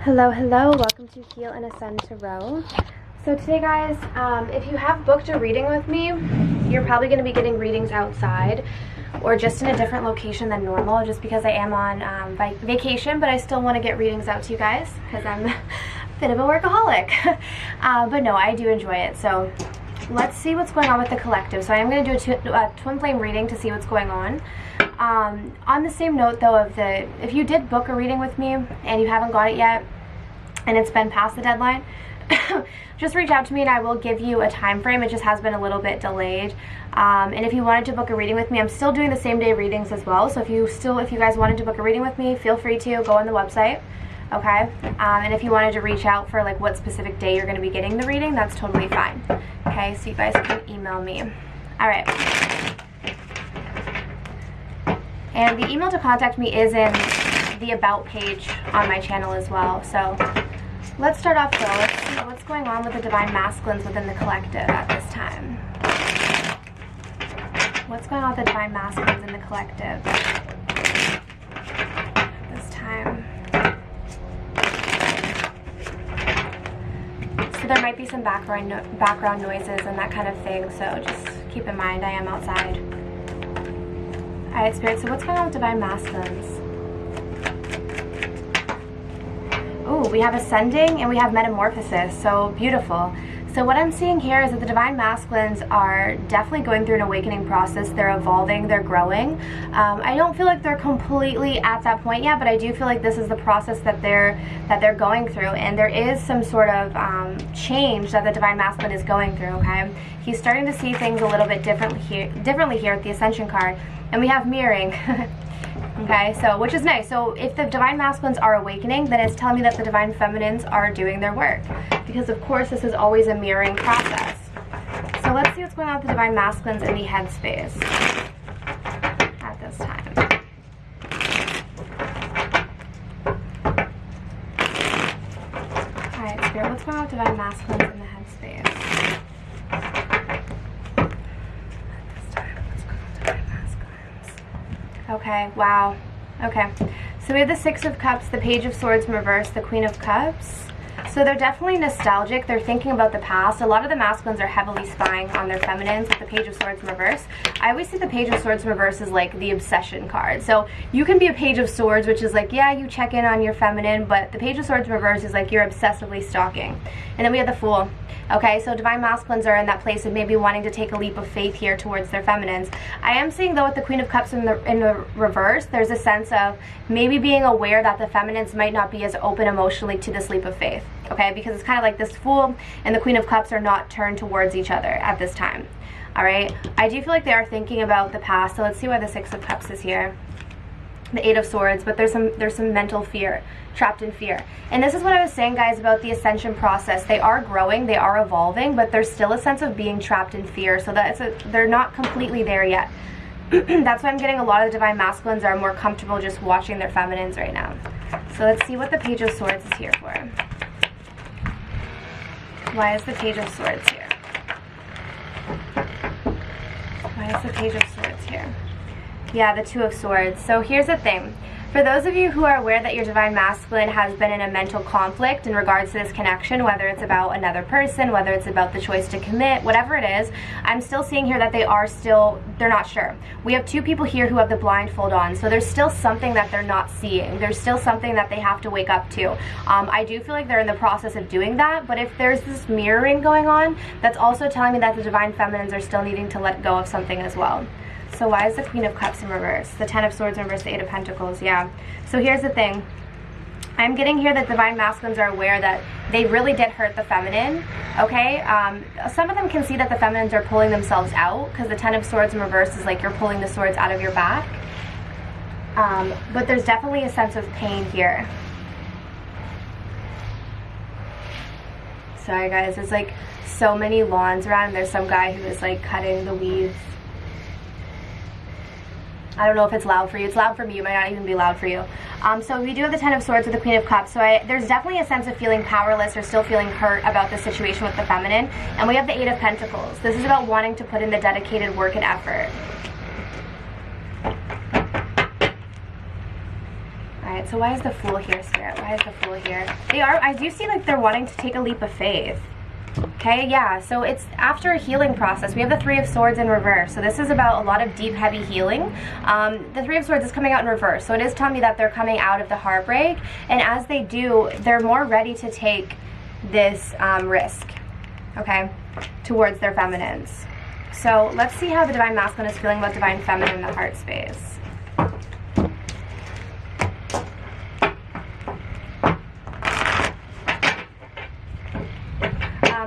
Hello, hello, welcome to Heal and Ascend Tarot. So today guys, if you have booked a reading with me, you're probably going to be getting readings outside or just in a different location than normal, just because I am on vacation, but I still want to get readings out to you guys because I'm a bit of a workaholic. But no, I do enjoy it. So let's see what's going on with the collective. So I am going to do a twin flame reading to see what's going on. On the same note though of if you did book a reading with me and you haven't got it yet and it's been past the deadline, just reach out to me and I will give you a time frame. It just has been a little bit delayed. And if you wanted to book a reading with me, I'm still doing the same day readings as well. So if you guys wanted to book a reading with me, feel free to go on the website. Okay, and if you wanted to reach out for like what specific day you're going to be getting the reading, that's totally fine. Okay, so you guys can email me. All right. And the email to contact me is in the About page on my channel as well. So let's start off though. Let's see what's going on with the Divine Masculines within the collective at this time. What's going on with the Divine Masculines in the collective at this time? So there might be some background noises and that kind of thing. So just keep in mind I am outside. Alright, Spirit, so what's going on with Divine Masculines? Ooh, we have Ascending and we have Metamorphosis, so beautiful. So what I'm seeing here is that the Divine Masculines are definitely going through an awakening process. They're evolving, they're growing. I don't feel like they're completely at that point yet, but I do feel like this is the process that they're going through, and there is some sort of change that the Divine Masculine is going through, okay? He's starting to see things a little bit differently here with the Ascension card. And we have mirroring, okay, so which is nice. So if the Divine Masculines are awakening, then it's telling me that the Divine Feminines are doing their work, because of course this is always a mirroring process. So let's see what's going on with the Divine Masculines in the headspace at this time. All right, Spirit, what's going on with Divine Masculines in the headspace? Okay, wow. Okay, so we have the Six of Cups, the Page of Swords in reverse, the Queen of Cups. So they're definitely nostalgic. They're thinking about the past. A lot of the masculines are heavily spying on their feminines with the Page of Swords in reverse. I always see the Page of Swords in reverse as like the obsession card. So you can be a Page of Swords, which is like, yeah, you check in on your feminine, but the Page of Swords in reverse is like you're obsessively stalking. And then we have the Fool. Okay, so Divine Masculines are in that place of maybe wanting to take a leap of faith here towards their feminines. I am seeing though with the Queen of Cups in the reverse, there's a sense of maybe being aware that the feminines might not be as open emotionally to this leap of faith. Okay, because it's kind of like this Fool and the Queen of Cups are not turned towards each other at this time. All right, I do feel like they are thinking about the past. So let's see why the Six of Cups is here. The Eight of Swords, but there's some mental fear, trapped in fear. And this is what I was saying, guys, about the ascension process. They are growing, they are evolving, but there's still a sense of being trapped in fear. So they're not completely there yet. That's why I'm getting a lot of the Divine Masculines are more comfortable just watching their feminines right now. So let's see what the Page of Swords is here for. Why is the Page of Swords here? Why is the Page of Swords here? Yeah, the Two of Swords. So here's the thing. For those of you who are aware that your Divine Masculine has been in a mental conflict in regards to this connection, whether it's about another person, whether it's about the choice to commit, whatever it is, I'm still seeing here that they're not sure. We have two people here who have the blindfold on, so there's still something that they're not seeing. There's still something that they have to wake up to. I do feel like they're in the process of doing that, but if there's this mirroring going on, that's also telling me that the Divine Feminines are still needing to let go of something as well. So why is the Queen of Cups in reverse? The Ten of Swords in reverse, the Eight of Pentacles, yeah. So here's the thing. I'm getting here that Divine Masculines are aware that they really did hurt the feminine, okay? Some of them can see that the feminines are pulling themselves out, because the Ten of Swords in reverse is like you're pulling the swords out of your back. But there's definitely a sense of pain here. Sorry guys, there's like so many lawns around. There's some guy who is like cutting the weeds. I don't know if it's loud for you. It's loud for me. It might not even be loud for you. So we do have the Ten of Swords with the Queen of Cups. So there's definitely a sense of feeling powerless or still feeling hurt about the situation with the feminine. And we have the Eight of Pentacles. This is about wanting to put in the dedicated work and effort. Alright, so why is the Fool here, Spirit? Why is the Fool here? I do see like they're wanting to take a leap of faith. Okay, yeah, so it's after a healing process. We have the Three of Swords in reverse. So this is about a lot of deep, heavy healing. The Three of Swords is coming out in reverse. So it is telling me that they're coming out of the heartbreak. And as they do, they're more ready to take this risk, okay, towards their feminines. So let's see how the Divine Masculine is feeling about Divine Feminine in the heart space.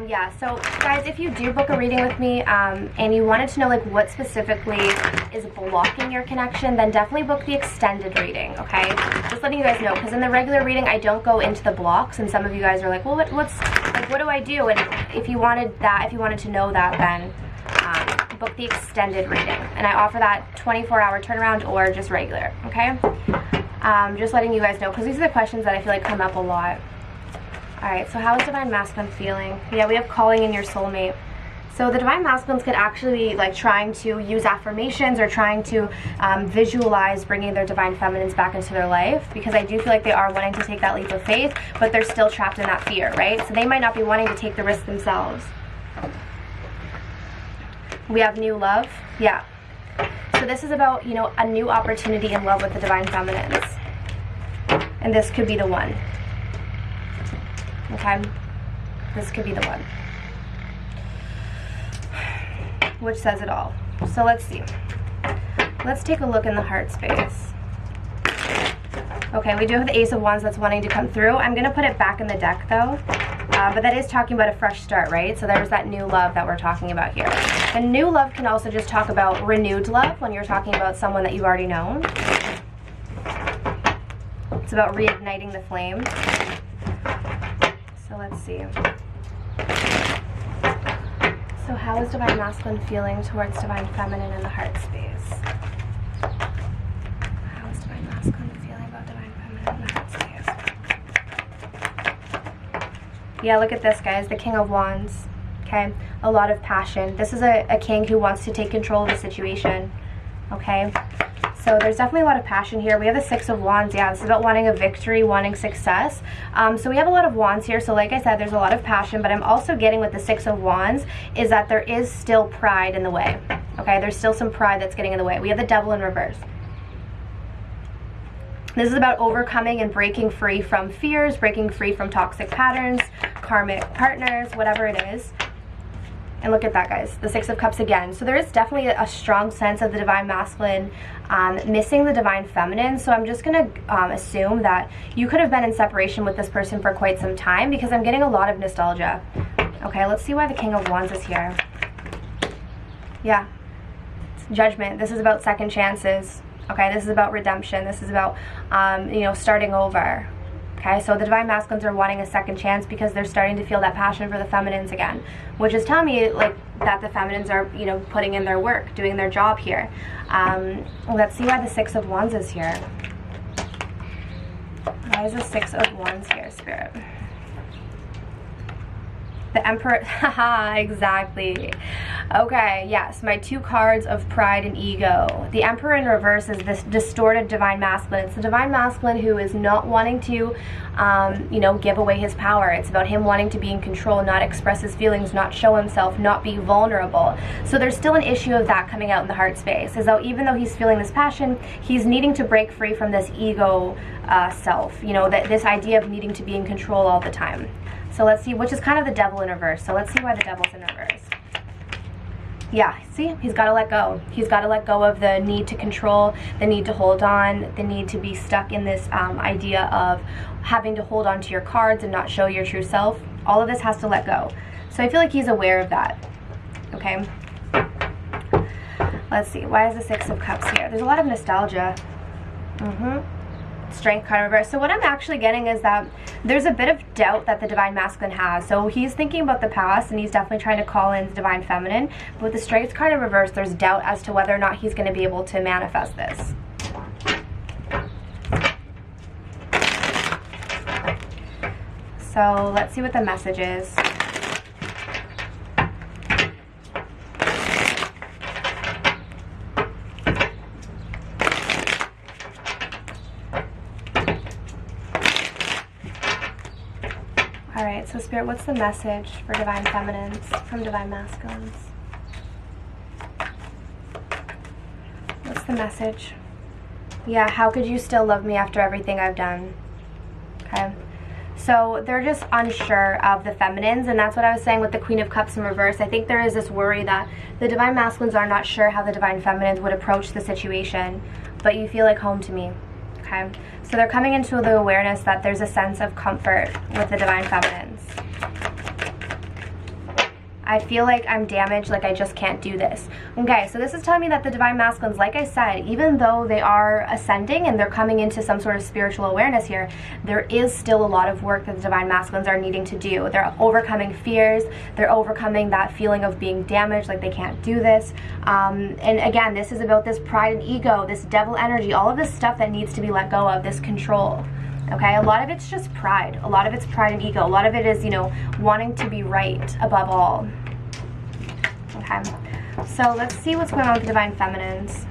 Yeah, so guys, if you do book a reading with me and you wanted to know like what specifically is blocking your connection, then definitely book the extended reading, okay? Just letting you guys know, because in the regular reading I don't go into the blocks, and some of you guys are like, well, what do I do? And if you wanted to know that, then book the extended reading, and I offer that 24-hour turnaround or just regular, okay? Just letting you guys know, because these are the questions that I feel like come up a lot. Alright, so how is Divine Masculine feeling? Yeah, we have calling in your soulmate. So the Divine Masculines could actually be like trying to use affirmations or trying to visualize bringing their Divine Feminines back into their life, because I do feel like they are wanting to take that leap of faith, but they're still trapped in that fear, right? So they might not be wanting to take the risk themselves. We have new love. Yeah. So this is about, you know, a new opportunity in love with the Divine Feminines. And this could be the one. Okay, this could be the one, which says it all. So let's see. Let's take a look in the heart space. Okay, we do have the Ace of Wands that's wanting to come through. I'm going to put it back in the deck though, but that is talking about a fresh start, right? So there's that new love that we're talking about here. And new love can also just talk about renewed love when you're talking about someone that you've already known. It's about reigniting the flame. So let's see. So how is Divine Masculine feeling towards Divine Feminine in the heart space? How is Divine Masculine feeling about Divine Feminine in the heart space? Yeah, look at this, guys. The King of Wands. Okay? A lot of passion. This is a king who wants to take control of the situation. Okay? So there's definitely a lot of passion here. We have the Six of Wands. Yeah, this is about wanting a victory, wanting success. So we have a lot of wands here. So like I said, there's a lot of passion, but I'm also getting with the Six of Wands is that there is still pride in the way. Okay, there's still some pride that's getting in the way. We have the Devil in reverse. This is about overcoming and breaking free from fears, breaking free from toxic patterns, karmic partners, whatever it is. And look at that, guys, the Six of Cups again. So there is definitely a strong sense of the Divine Masculine missing the Divine Feminine. So I'm just going to assume that you could have been in separation with this person for quite some time, because I'm getting a lot of nostalgia. Okay, let's see why the King of Wands is here. Yeah, Judgment. This is about second chances. Okay, this is about redemption. This is about, you know, starting over. Okay, so the Divine Masculines are wanting a second chance because they're starting to feel that passion for the Feminines again, which is telling me like that the Feminines are, you know, putting in their work, doing their job here. Let's see why the Six of Wands is here. Why is the Six of Wands here, Spirit? The Emperor, haha, exactly. Okay, yes, my two cards of pride and ego. The Emperor in reverse is this distorted Divine Masculine. It's the Divine Masculine who is not wanting to, you know, give away his power. It's about him wanting to be in control, not express his feelings, not show himself, not be vulnerable. So there's still an issue of that coming out in the heart space, as though even though he's feeling this passion, he's needing to break free from this ego self, you know, that this idea of needing to be in control all the time. So let's see, which is kind of the Devil in reverse. So let's see why the Devil's in reverse. Yeah, see, he's got to let go. He's got to let go of the need to control, the need to hold on, the need to be stuck in this idea of having to hold on to your cards and not show your true self. All of this has to let go. So I feel like he's aware of that. Okay. Let's see, why is the Six of Cups here? There's a lot of nostalgia. Strength card reverse. So what I'm actually getting is that there's a bit of doubt that the Divine Masculine has. So he's thinking about the past and he's definitely trying to call in the Divine Feminine. But with the Strength card in reverse, there's doubt as to whether or not he's going to be able to manifest this. So let's see what the message is. All right, so Spirit, what's the message for Divine Feminines from Divine Masculines? What's the message? Yeah, how could you still love me after everything I've done? Okay. So they're just unsure of the feminines, and that's what I was saying with the Queen of Cups in reverse. I think there is this worry that the Divine Masculines are not sure how the Divine Feminines would approach the situation, but you feel like home to me. Okay. So they're coming into the awareness that there's a sense of comfort with the Divine Feminines. I feel like I'm damaged, like I just can't do this. Okay, so this is telling me that the Divine Masculines, like I said, even though they are ascending and they're coming into some sort of spiritual awareness here, there is still a lot of work that the Divine Masculines are needing to do. They're overcoming fears. They're overcoming that feeling of being damaged, like they can't do this. And again, this is about this pride and ego, this devil energy, all of this stuff that needs to be let go of, this control. Okay, a lot of it's just pride. A lot of it's pride and ego. A lot of it is, you know, wanting to be right above all. Okay, so let's see what's going on with the Divine Feminines.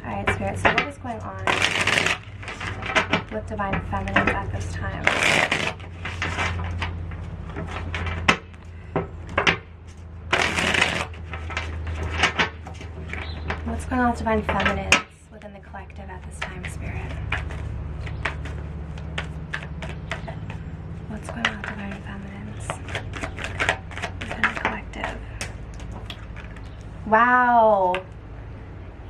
Alright, Spirit, so what is going on with Divine Feminines at this time? What's going on with Divine Feminines within the collective at this time, Spirit? What's going on with Divine Feminines within the collective? Wow.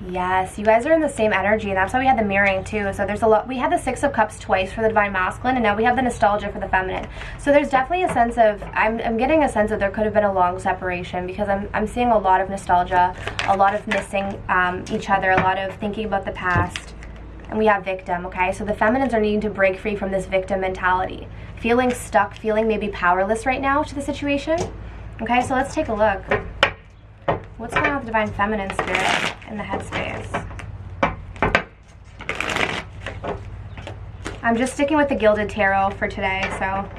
Yes, you guys are in the same energy, and that's why we had the mirroring too. So there's a lot. We had the Six of Cups twice for the Divine Masculine, and now we have the nostalgia for the feminine. So there's definitely a sense of, I'm getting a sense that there could have been a long separation, because I'm seeing a lot of nostalgia, a lot of missing each other, a lot of thinking about the past. And we have victim, okay? So the feminines are needing to break free from this victim mentality. Feeling stuck, feeling maybe powerless right now to the situation. Okay, so let's take a look. What's going on with Divine Feminine, Spirit, in the headspace? I'm just sticking with the Gilded Tarot for today, so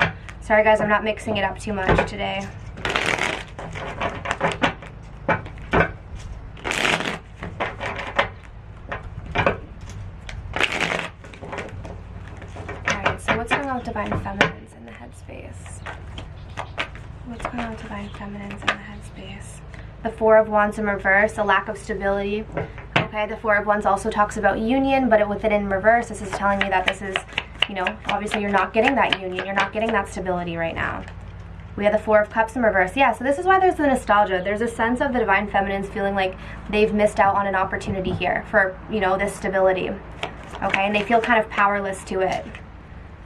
sorry guys, I'm not mixing it up too much today. Alright, so what's going on with Divine Feminines in the headspace? What's going on with Divine Feminines in the headspace? The Four of Wands in reverse, a lack of stability. Okay, the Four of Wands also talks about union, but with it in reverse, this is telling me that this is, you know, obviously you're not getting that union. You're not getting that stability right now. We have the Four of Cups in reverse. Yeah, so this is why there's the nostalgia. There's a sense of the Divine Feminines feeling like they've missed out on an opportunity here for, you know, this stability. Okay, and they feel kind of powerless to it.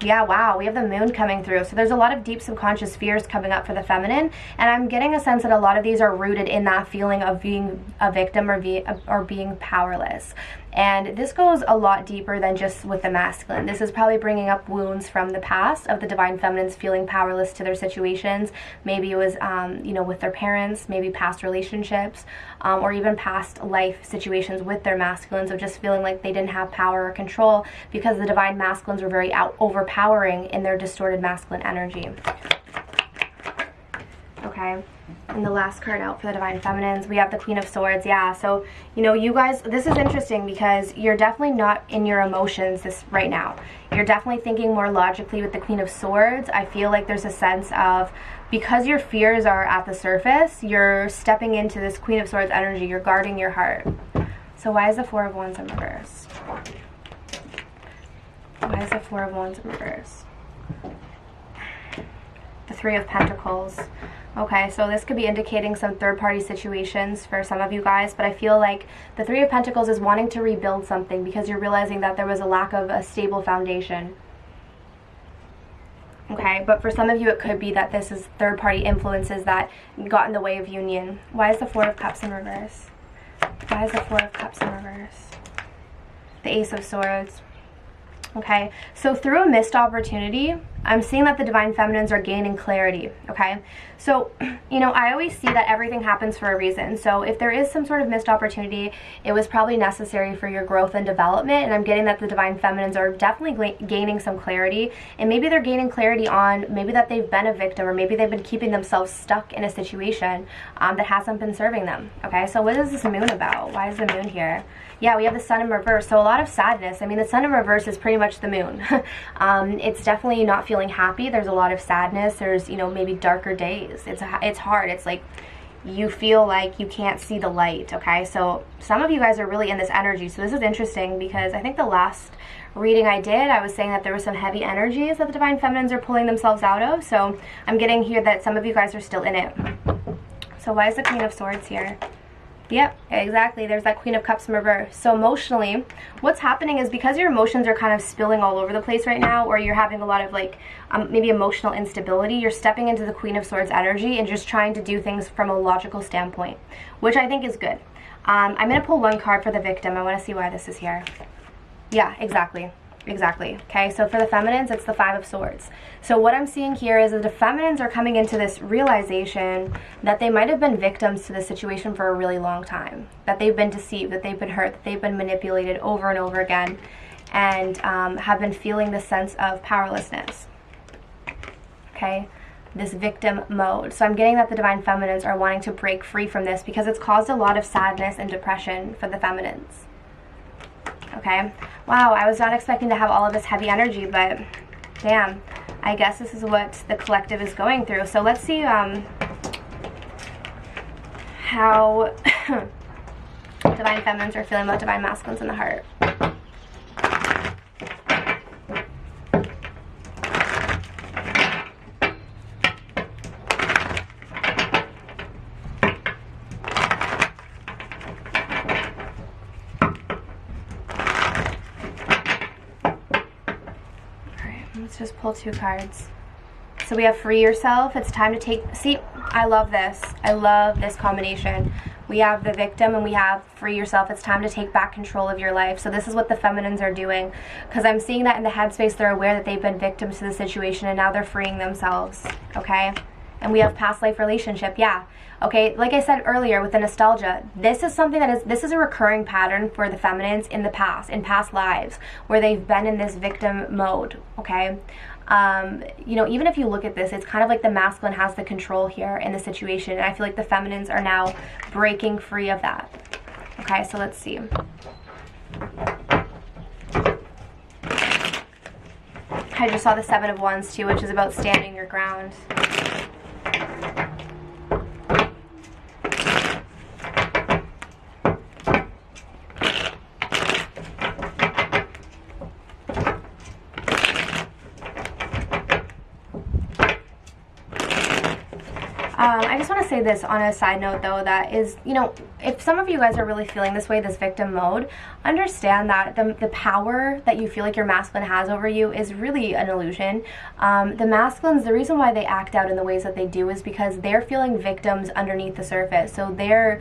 Yeah, wow, we have the Moon coming through. So there's a lot of deep subconscious fears coming up for the feminine, and I'm getting a sense that a lot of these are rooted in that feeling of being a victim or being powerless. And this goes a lot deeper than just with the masculine. This is probably bringing up wounds from the past of the Divine Feminines feeling powerless to their situations. Maybe it was, you know, with their parents, maybe past relationships, or even past life situations with their masculines of just feeling like they didn't have power or control because the Divine Masculines were very overpowering in their distorted masculine energy. Okay. And the last card out for the Divine Feminines, we have the Queen of Swords. Yeah, so, you know, you guys, this is interesting because you're definitely not in your emotions right now. You're definitely thinking more logically with the Queen of Swords. I feel like there's a sense of, because your fears are at the surface, you're stepping into this Queen of Swords energy. You're guarding your heart. So why is the Four of Wands in reverse? Why is the Four of Wands in reverse? The Three of Pentacles. Okay, so this could be indicating some third-party situations for some of you guys, but I feel like the Three of Pentacles is wanting to rebuild something because you're realizing that there was a lack of a stable foundation. Okay, but for some of you it could be that this is third-party influences that got in the way of union. Why is the Four of Cups in reverse? Why is the Four of Cups in reverse? The Ace of Swords. Okay, so through a missed opportunity, I'm seeing that the Divine Feminines are gaining clarity, okay? So, you know, I always see that everything happens for a reason. So if there is some sort of missed opportunity, it was probably necessary for your growth and development. And I'm getting that the Divine Feminines are definitely gaining some clarity. And maybe they're gaining clarity on maybe that they've been a victim, or maybe they've been keeping themselves stuck in a situation that hasn't been serving them, okay? So what is this moon about? Why is the moon here? Yeah, we have the sun in reverse, so a lot of sadness. I mean, the sun in reverse is pretty much the moon. It's definitely not feeling happy. There's a lot of sadness. There's, you know, maybe darker days. It's hard. It's like you feel like you can't see the light, okay? So some of you guys are really in this energy. So this is interesting because I think the last reading I did, I was saying that there were some heavy energies that the Divine Feminines are pulling themselves out of. So I'm getting here that some of you guys are still in it. So why is the Queen of Swords here? Yep, exactly. There's that Queen of Cups in reverse. So emotionally, what's happening is because your emotions are kind of spilling all over the place right now, or you're having a lot of like maybe emotional instability, you're stepping into the Queen of Swords energy and just trying to do things from a logical standpoint, which I think is good. I'm going to pull one card for the victim. I want to see why this is here. Yeah, exactly. Exactly. Okay, so for the feminines, it's the Five of Swords. So what I'm seeing here is that the feminines are coming into this realization that they might have been victims to the situation for a really long time, that they've been deceived, that they've been hurt, that they've been manipulated over and over again, and have been feeling this sense of powerlessness. Okay, this victim mode. So I'm getting that the Divine Feminines are wanting to break free from this because it's caused a lot of sadness and depression for the feminines. Okay, wow, I was not expecting to have all of this heavy energy, but damn, I guess this is what the collective is going through. So let's see how Divine Feminines are feeling about Divine Masculines in the heart. Let's just pull two cards. So we have free yourself. It's time to take, see, I love this. I love this combination. We have the victim and we have free yourself. It's time to take back control of your life. So this is what the feminines are doing, because I'm seeing that in the headspace. They're aware that they've been victims to the situation and now they're freeing themselves, okay? And we have past life relationship, yeah. Okay, like I said earlier with the nostalgia, this is something that this is a recurring pattern for the feminines in the past, in past lives, where they've been in this victim mode, okay? You know, even if you look at this, it's kind of like the masculine has the control here in the situation, and I feel like the feminines are now breaking free of that. Okay, so let's see. I just saw the Seven of Wands too, which is about standing your ground. I just want to say this on a side note though, that is, you know, if some of you guys are really feeling this way, this victim mode, understand that the power that you feel like your masculine has over you is really an illusion. The masculines, the reason why they act out in the ways that they do is because they're feeling victims underneath the surface. So their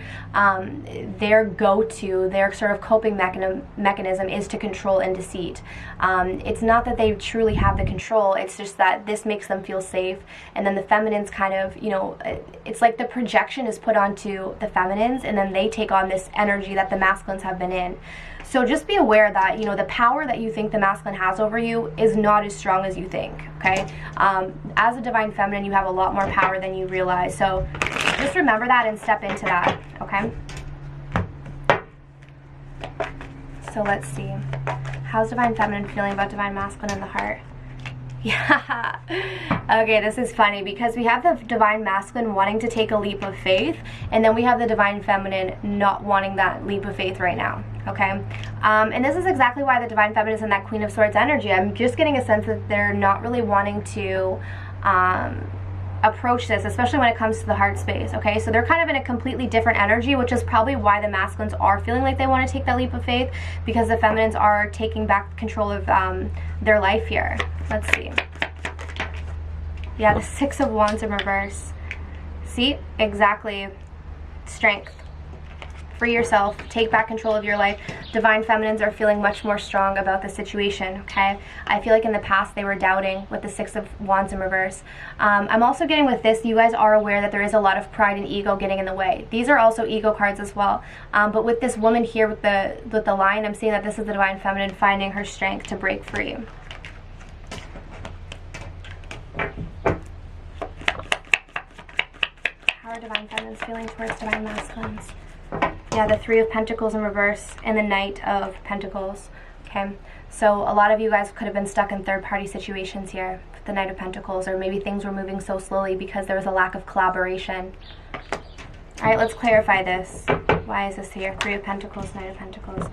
go-to, their sort of coping mechanism is to control and deceit. It's not that they truly have the control, it's just that this makes them feel safe, and then the feminines kind of, you know, it's like the projection is put onto the feminines and then they take on this energy that the masculines have been in. So just be aware that, you know, the power that you think the masculine has over you is not as strong as you think, okay? As a divine feminine, you have a lot more power than you realize. So just remember that and step into that, okay? So let's see. How's divine feminine feeling about divine masculine in the heart? Yeah. Okay, this is funny because we have the divine masculine wanting to take a leap of faith, and then we have the divine feminine not wanting that leap of faith right now, okay? And this is exactly why the divine feminine is in that Queen of Swords energy. I'm just getting a sense that they're not really wanting to approach this, especially when it comes to the heart space, okay? So they're kind of in a completely different energy, which is probably why the masculines are feeling like they want to take that leap of faith, because the feminines are taking back control of their life here. Let's see. Yeah, the Six of Wands in reverse. See? Exactly. Strength. Free yourself. Take back control of your life. Divine Feminines are feeling much more strong about the situation, okay? I feel like in the past they were doubting with the Six of Wands in reverse. I'm also getting with this, you guys are aware that there is a lot of pride and ego getting in the way. These are also ego cards as well. But with this woman here with the line, I'm seeing that this is the Divine Feminine finding her strength to break free. How are Divine Feminines feeling towards Divine Masculines? Yeah, the Three of Pentacles in reverse and the Knight of Pentacles. Okay, so a lot of you guys could have been stuck in third-party situations here with the Knight of Pentacles, or maybe things were moving so slowly because there was a lack of collaboration. All right, let's clarify this. Why is this here? Three of Pentacles, Knight of Pentacles,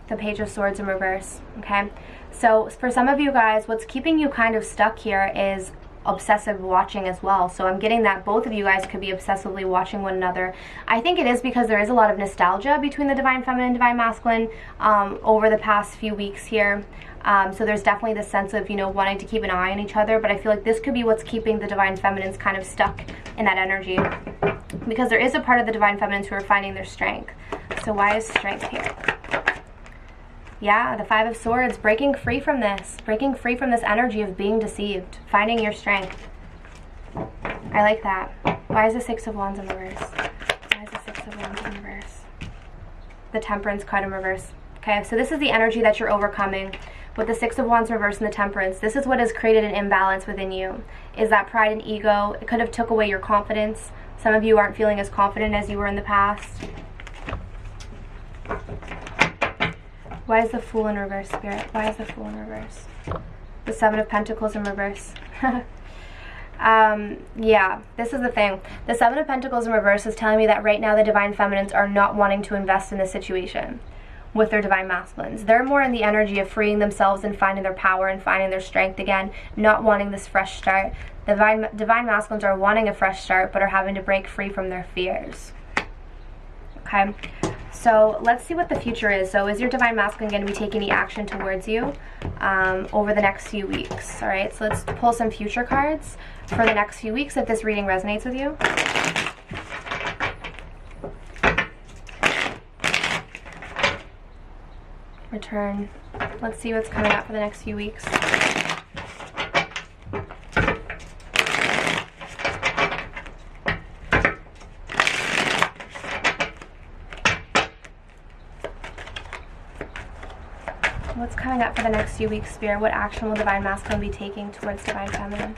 the Page of Swords in reverse. Okay, so for some of you guys, what's keeping you kind of stuck here is obsessive watching as well. So I'm getting that both of you guys could be obsessively watching one another. I think it is because there is a lot of nostalgia between the Divine Feminine and Divine Masculine over the past few weeks here. So there's definitely this sense of, you know, wanting to keep an eye on each other, but I feel like this could be what's keeping the Divine Feminines kind of stuck in that energy, because there is a part of the Divine Feminines who are finding their strength. So why is strength here? Yeah, the Five of Swords, breaking free from this energy of being deceived, finding your strength. I like that. Why is the Six of Wands in reverse? Why is the Six of Wands in reverse? The Temperance card in reverse. Okay, so this is the energy that you're overcoming. With the Six of Wands reverse and the Temperance, this is what has created an imbalance within you. Is that pride and ego. It could have took away your confidence. Some of you aren't feeling as confident as you were in the past. Why is the Fool in reverse, Spirit? Why is the Fool in reverse? The Seven of Pentacles in reverse. Yeah, this is the thing. The Seven of Pentacles in reverse is telling me that right now the Divine Feminines are not wanting to invest in this situation with their Divine Masculines. They're more in the energy of freeing themselves and finding their power and finding their strength again, not wanting this fresh start. The Divine Masculines are wanting a fresh start, but are having to break free from their fears. Okay, so let's see what the future is. So is your Divine Masculine going to be taking any action towards you over the next few weeks? All right, so let's pull some future cards for the next few weeks if this reading resonates with you. Return. Let's see what's coming up for the next few weeks. What's coming up for the next few weeks, Spirit? What action will Divine Masculine be taking towards Divine Feminine?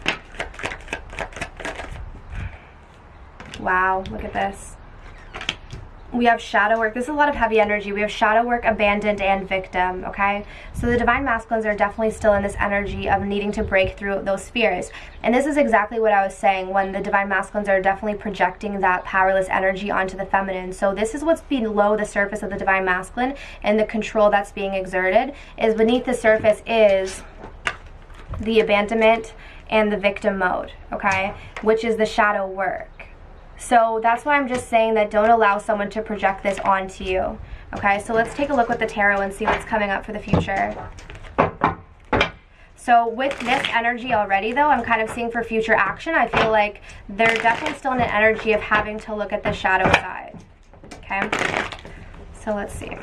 Wow, look at this. We have shadow work. This is a lot of heavy energy. We have shadow work, abandoned, and victim, okay? So the Divine Masculines are definitely still in this energy of needing to break through those fears. And this is exactly what I was saying when the Divine Masculines are definitely projecting that powerless energy onto the feminine. So this is what's below the surface of the Divine Masculine, and the control that's being exerted is beneath the surface is the abandonment and the victim mode, okay? Which is the shadow work. So that's why I'm just saying that don't allow someone to project this onto you. Okay, so let's take a look with the tarot and see what's coming up for the future. So with this energy already, though, I'm kind of seeing for future action, I feel like they're definitely still in an energy of having to look at the shadow side. Okay, so let's see.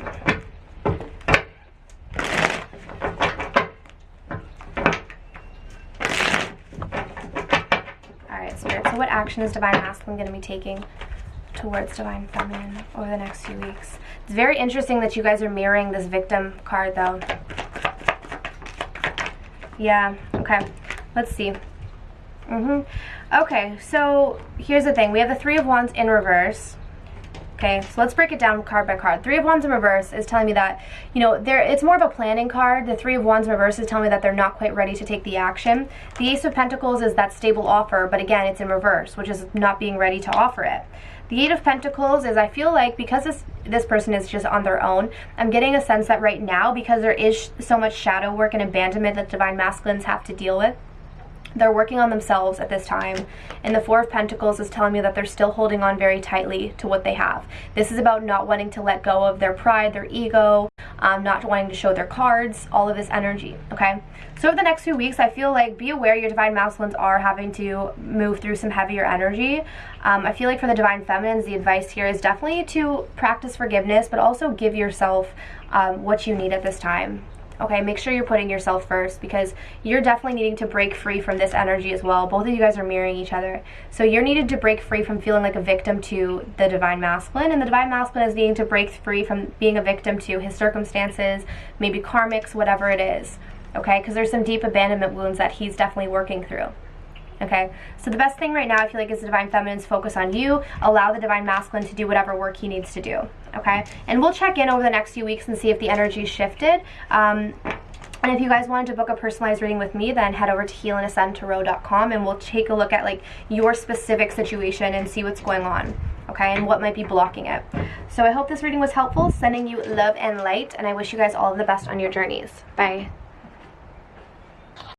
Spirit. So what action is Divine Masculine going to be taking towards Divine Feminine over the next few weeks? It's very interesting that you guys are mirroring this victim card, though. Yeah, okay. Let's see. Okay, so here's the thing. We have the Three of Wands in reverse. Okay, so let's break it down card by card. Three of Wands in reverse is telling me that, you know, it's more of a planning card. The Three of Wands in reverse is telling me that they're not quite ready to take the action. The Ace of Pentacles is that stable offer, but again, it's in reverse, which is not being ready to offer it. The Eight of Pentacles is, I feel like, because this person is just on their own, I'm getting a sense that right now, because there is so much shadow work and abandonment that Divine Masculines have to deal with, They're working on themselves at this time. And the Four of Pentacles is telling me that they're still holding on very tightly to what they have. This is about not wanting to let go of their pride, their ego, not wanting to show their cards, all of this energy, okay? So over the next few weeks, I feel like be aware your Divine Masculines are having to move through some heavier energy. I feel like for the Divine Feminines, the advice here is definitely to practice forgiveness, but also give yourself what you need at this time. Okay, make sure you're putting yourself first, because you're definitely needing to break free from this energy as well. Both of you guys are mirroring each other. So you're needed to break free from feeling like a victim to the Divine Masculine, and the Divine Masculine is needing to break free from being a victim to his circumstances, maybe karmics, whatever it is. Okay, because there's some deep abandonment wounds that he's definitely working through. Okay, so the best thing right now, I feel like, is the Divine Feminine's focus on you. Allow the Divine Masculine to do whatever work he needs to do. Okay, and we'll check in over the next few weeks and see if the energy shifted. And if you guys wanted to book a personalized reading with me, then head over to healandascendtarot.com and we'll take a look at like your specific situation and see what's going on. Okay, and what might be blocking it. So I hope this reading was helpful. Sending you love and light, and I wish you guys all of the best on your journeys. Bye.